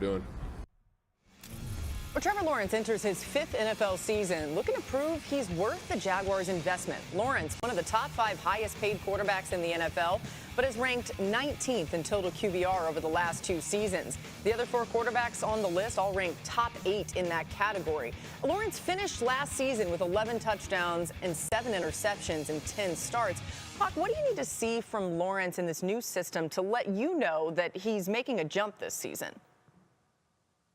doing. Well, Trevor Lawrence enters his 5th NFL season, looking to prove he's worth the Jaguars' investment. Lawrence, one of the top 5 highest-paid quarterbacks in the NFL, but is ranked 19th in total QBR over the last 2 seasons. The other 4 quarterbacks on the list all ranked top 8 in that category. Lawrence finished last season with 11 touchdowns and 7 interceptions in 10 starts. Hawk, what do you need to see from Lawrence in this new system to let you know that he's making a jump this season?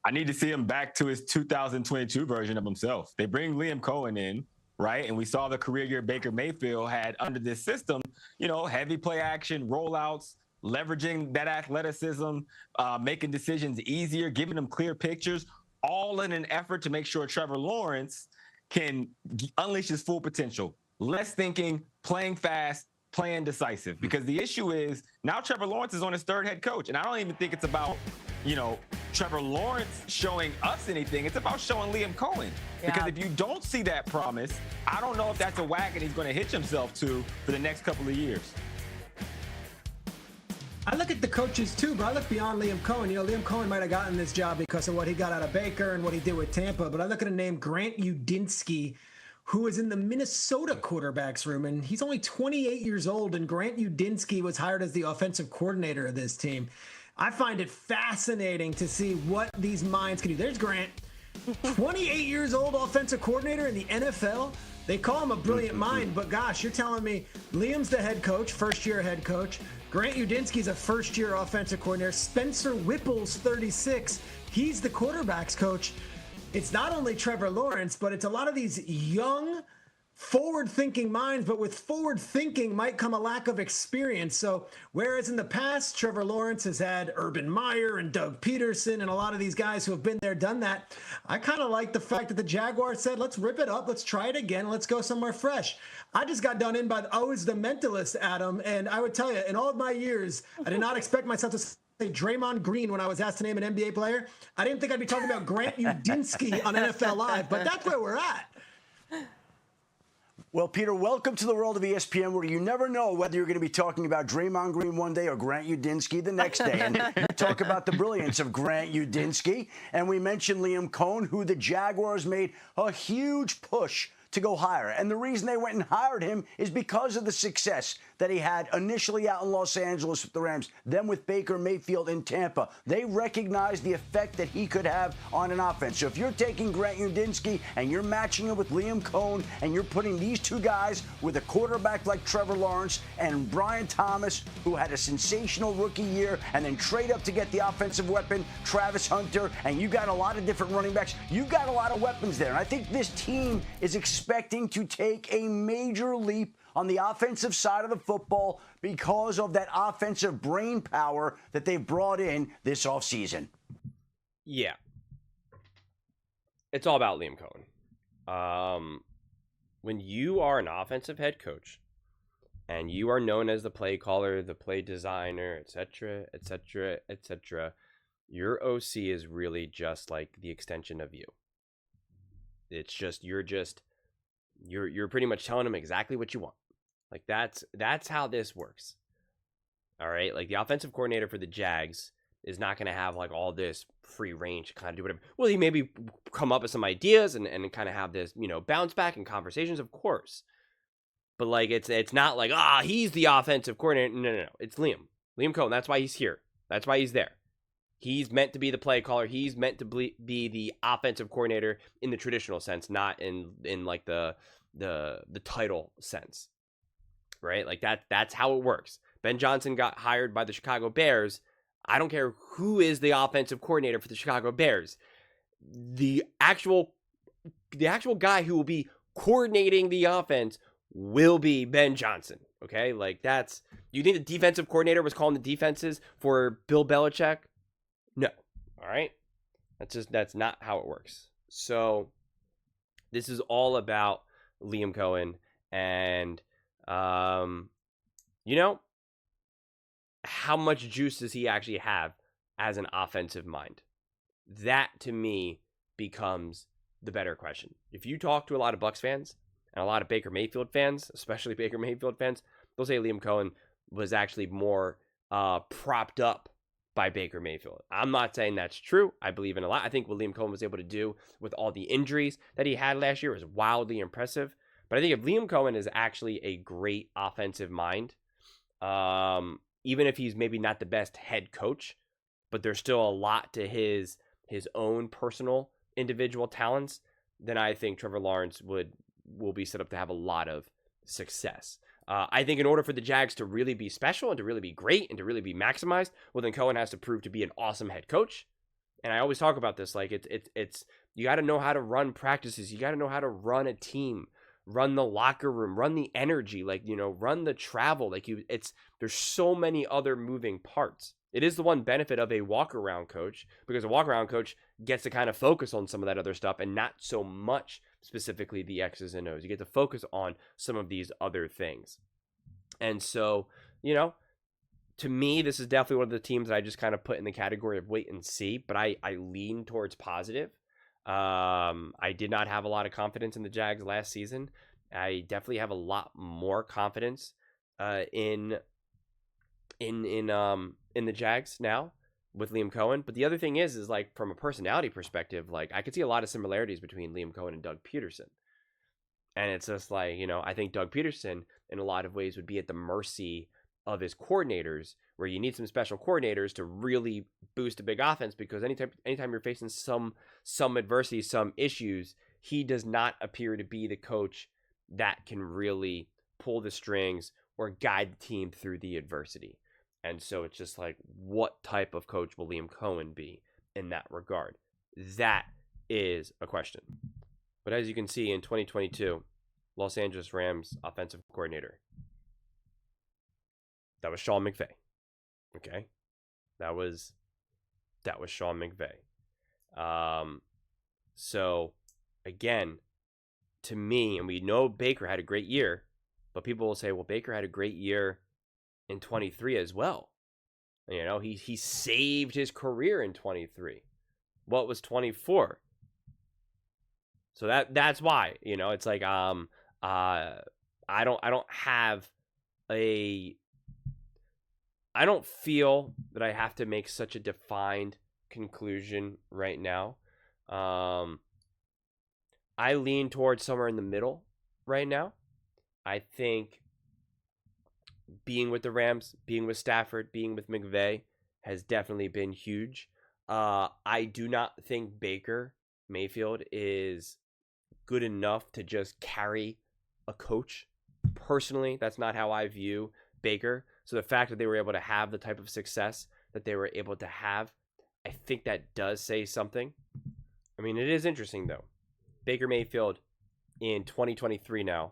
I need to see him back to his 2022 version of himself. They bring Liam Coen in, right? And we saw the career year Baker Mayfield had under this system, heavy play action, rollouts, leveraging that athleticism, making decisions easier, giving them clear pictures, all in an effort to make sure Trevor Lawrence can unleash his full potential. Less thinking, playing fast, playing decisive. Because the issue is now Trevor Lawrence is on his 3rd head coach. And I don't even think it's about, Trevor Lawrence showing us anything. It's about showing Liam Coen. Yeah. Because if you don't see that promise, I don't know if that's a wagon he's going to hitch himself to for the next couple of years. I look at the coaches too, but I look beyond Liam Coen. Liam Coen might have gotten this job because of what he got out of Baker and what he did with Tampa, but I look at a name, Grant Udinski, who is in the Minnesota quarterbacks room, and he's only 28 years old, and Grant Udinski was hired as the offensive coordinator of this team. I find it fascinating to see what these minds can do. There's Grant, 28 years old, offensive coordinator in the NFL. They call him a brilliant mind, but gosh, you're telling me Liam's the head coach, first-year head coach. Grant Udinski's a first-year offensive coordinator. Spencer Whipple's 36. He's the quarterbacks coach. It's not only Trevor Lawrence, but it's a lot of these young, forward-thinking minds, but with forward thinking might come a lack of experience. So whereas in the past, Trevor Lawrence has had Urban Meyer and Doug Peterson and a lot of these guys who have been there, done that, I kind of like the fact that the Jaguars said, let's rip it up, let's try it again, let's go somewhere fresh. I just got done in by, I was the mentalist, Adam, and I would tell you, in all of my years, I did not expect myself to say Draymond Green when I was asked to name an NBA player. I didn't think I'd be talking about Grant Udinski on NFL Live, but that's where we're at. Well, Peter, welcome to the world of ESPN, where you never know whether you're going to be talking about Draymond Green one day or Grant Udinski the next day. And we talk about the brilliance of Grant Udinski. And we mentioned Liam Coen, who the Jaguars made a huge push to go hire. And the reason they went and hired him is because of the success that he had initially out in Los Angeles with the Rams, then with Baker Mayfield in Tampa. They recognized the effect that he could have on an offense. So if you're taking Grant Udinski and you're matching it with Liam Coen and you're putting these two guys with a quarterback like Trevor Lawrence and Brian Thomas, who had a sensational rookie year, and then trade up to get the offensive weapon, Travis Hunter, and you got a lot of different running backs, you've got a lot of weapons there. And I think this team is expecting to take a major leap on the offensive side of the football because of that offensive brain power that they've brought in this offseason. Yeah. It's all about Liam Coen. When you are an offensive head coach and you are known as the play caller, the play designer, etc., etc., etc., your OC is really just like the extension of you. It's just you're pretty much telling them exactly what you want. Like that's how this works. All right, like the offensive coordinator for the Jags is not going to have like all this free range to kind of do whatever. Will he maybe come up with some ideas and kind of have this, bounce back in conversations? Of course. But like it's not like, he's the offensive coordinator. No. It's Liam Coen. That's why he's here. That's why he's there. He's meant to be the play caller. He's meant to be the offensive coordinator in the traditional sense, not in like the title sense. Right? Like that's how it works. Ben Johnson got hired by the Chicago Bears. I don't care who is the offensive coordinator for the Chicago Bears. The actual guy who will be coordinating the offense will be Ben Johnson. Okay? Like you think the defensive coordinator was calling the defenses for Bill Belichick? No. All right? That's not how it works. So this is all about Liam Coen and how much juice does he actually have as an offensive mind? That, to me, becomes the better question. If you talk to a lot of Bucs fans and a lot of Baker Mayfield fans, especially Baker Mayfield fans, they'll say Liam Coen was actually more propped up by Baker Mayfield. I'm not saying that's true. I believe in a lot. I think what Liam Coen was able to do with all the injuries that he had last year was wildly impressive. But I think if Liam Coen is actually a great offensive mind, even if he's maybe not the best head coach, but there's still a lot to his own personal individual talents, then I think Trevor Lawrence will be set up to have a lot of success. I think in order for the Jags to really be special and to really be great and to really be maximized, well, then Coen has to prove to be an awesome head coach. And I always talk about this, like it's you got to know how to run practices, you got to know how to run a team, run the locker room, run the energy, run the travel. There's so many other moving parts. It is the one benefit of a walk-around coach, because a walk-around coach gets to kind of focus on some of that other stuff and not so much specifically the X's and O's. You get to focus on some of these other things. And so, to me, this is definitely one of the teams that I just kind of put in the category of wait and see, but I lean towards positive. I did not have a lot of confidence in the Jags last season. I definitely have a lot more confidence in the Jags now with Liam Coen. But the other thing is like from a personality perspective, like I could see a lot of similarities between Liam Coen and Doug Peterson. And it's just like, I think Doug Peterson in a lot of ways would be at the mercy of his coordinators, where you need some special coordinators to really boost a big offense, because anytime you're facing some adversity, some issues, he does not appear to be the coach that can really pull the strings or guide the team through the adversity. And so it's just like, what type of coach will Liam Coen be in that regard? That is a question. But as you can see, in 2022, Los Angeles Rams offensive coordinator, that was Sean McVay. Okay? That was Sean McVay. So, again, to me, and we know Baker had a great year, but people will say, well, Baker had a great year in 23 as well. He saved his career in 23. What was 24? So that's why, it's like I don't feel that I have to make such a defined conclusion right now. I lean towards somewhere in the middle right now. I think being with the Rams, being with Stafford, being with McVay has definitely been huge. I do not think Baker Mayfield is good enough to just carry a coach. Personally, that's not how I view Baker. So the fact that they were able to have the type of success that they were able to have, I think that does say something. I mean, it is interesting, though. Baker Mayfield in 2023 now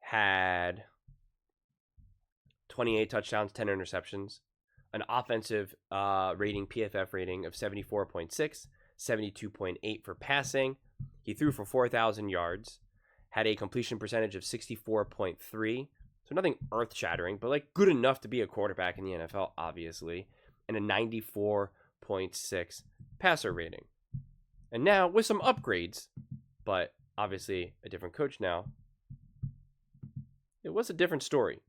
had 28 touchdowns, 10 interceptions, an offensive rating, PFF rating of 74.6, 72.8 for passing. He threw for 4,000 yards, had a completion percentage of 64.3. So nothing earth-shattering, but like good enough to be a quarterback in the NFL, obviously, and a 94.6 passer rating. And now with some upgrades, but obviously a different coach now, it was a different story.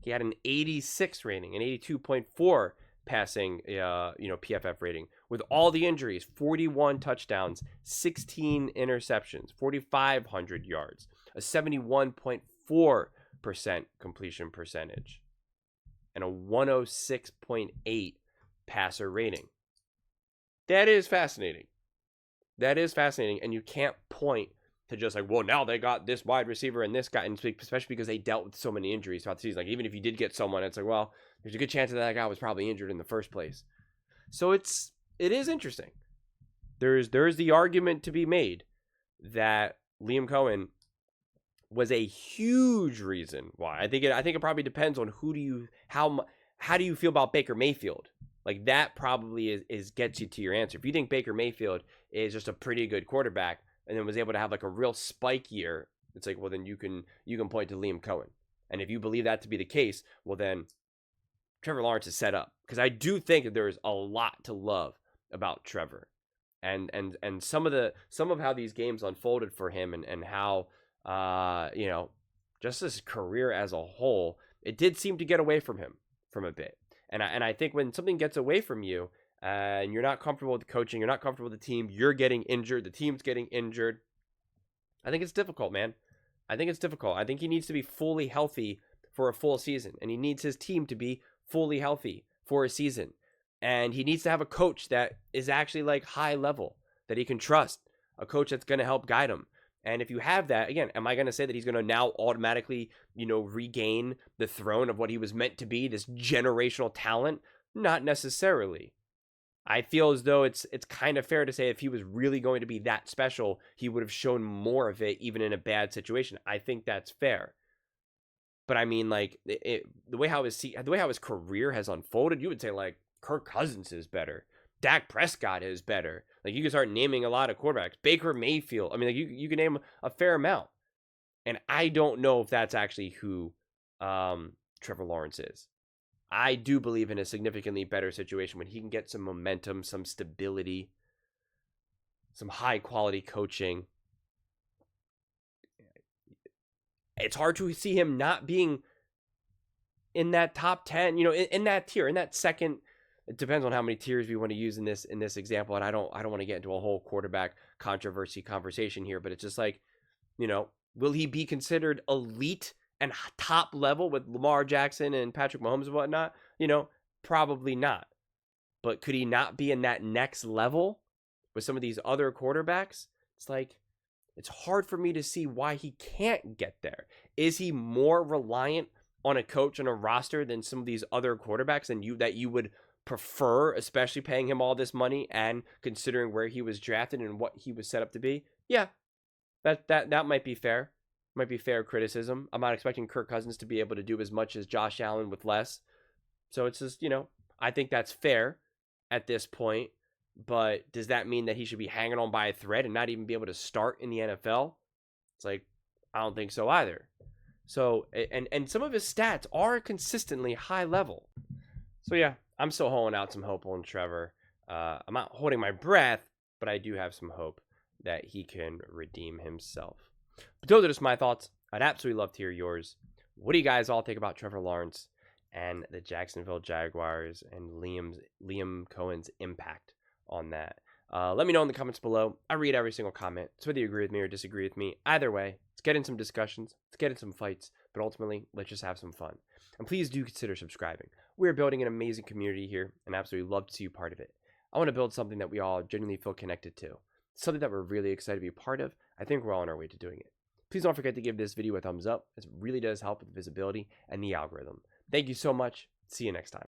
He had an 86 rating, an 82.4 passing, PFF rating. With all the injuries, 41 touchdowns, 16 interceptions, 4,500 yards, a 71.4% completion percentage, and a 106.8 passer rating. That is fascinating. And you can't point to just like, well, now they got this wide receiver and this guy, and especially because they dealt with so many injuries throughout the season. Like, even if you did get someone, it's like, well, there's a good chance that guy was probably injured in the first place. So it is interesting. There is the argument to be made that Liam Coen was a huge reason why. I think it probably depends on how do you feel about Baker Mayfield. Like, that probably is gets you to your answer. If you think Baker Mayfield is just a pretty good quarterback and then was able to have like a real spike year, it's like, well, then you can point to Liam Coen. And if you believe that to be the case, well, then Trevor Lawrence is set up, because I do think that there is a lot to love about Trevor, and some of how these games unfolded for him, and how just his career as a whole, it did seem to get away from him from a bit. And I think when something gets away from you and you're not comfortable with the coaching, you're not comfortable with the team, you're getting injured, the team's getting injured, I think it's difficult, man. I think it's difficult. I think he needs to be fully healthy for a full season, and he needs his team to be fully healthy for a season. And he needs to have a coach that is actually like high level, that he can trust, a coach that's going to help guide him. And if you have that, again, am I going to say that he's going to now automatically, regain the throne of what he was meant to be, this generational talent? Not necessarily. I feel as though it's kind of fair to say if he was really going to be that special, he would have shown more of it even in a bad situation. I think that's fair. But I mean, like, the way how his career has unfolded, you would say like Kirk Cousins is better, Dak Prescott is better. Like, you can start naming a lot of quarterbacks. Baker Mayfield. I mean, like, you can name a fair amount. And I don't know if that's actually who Trevor Lawrence is. I do believe in a significantly better situation when he can get some momentum, some stability, some high quality coaching. It's hard to see him not being in that top 10, in that tier, in that second. It depends on how many tiers we want to use in this example. And I don't want to get into a whole quarterback controversy conversation here, but it's just like, will he be considered elite and top level with Lamar Jackson and Patrick Mahomes and whatnot? Probably not. But could he not be in that next level with some of these other quarterbacks? It's like, it's hard for me to see why he can't get there. Is he more reliant on a coach and a roster than some of these other quarterbacks that you would prefer, especially paying him all this money and considering where he was drafted and what he was set up to be? Yeah, that might be fair. Might be fair criticism. I'm not expecting Kirk Cousins to be able to do as much as Josh Allen with less. So it's just, I think that's fair at this point. But does that mean that he should be hanging on by a thread and not even be able to start in the NFL? It's like, I don't think so either. So, and some of his stats are consistently high level. So yeah, I'm still holding out some hope on Trevor. I'm not holding my breath, but I do have some hope that he can redeem himself. But those are just my thoughts. I'd absolutely love to hear yours. What do you guys all think about Trevor Lawrence and the Jacksonville Jaguars and Liam Coen's impact on that? Let me know in the comments below. I read every single comment. So whether you agree with me or disagree with me, either way, let's get in some discussions. Let's get in some fights. But ultimately, let's just have some fun. And please do consider subscribing. We're building an amazing community here and absolutely love to see you part of it. I want to build something that we all genuinely feel connected to. Something that we're really excited to be a part of. I think we're all on our way to doing it. Please don't forget to give this video a thumbs up. This really does help with visibility and the algorithm. Thank you so much. See you next time.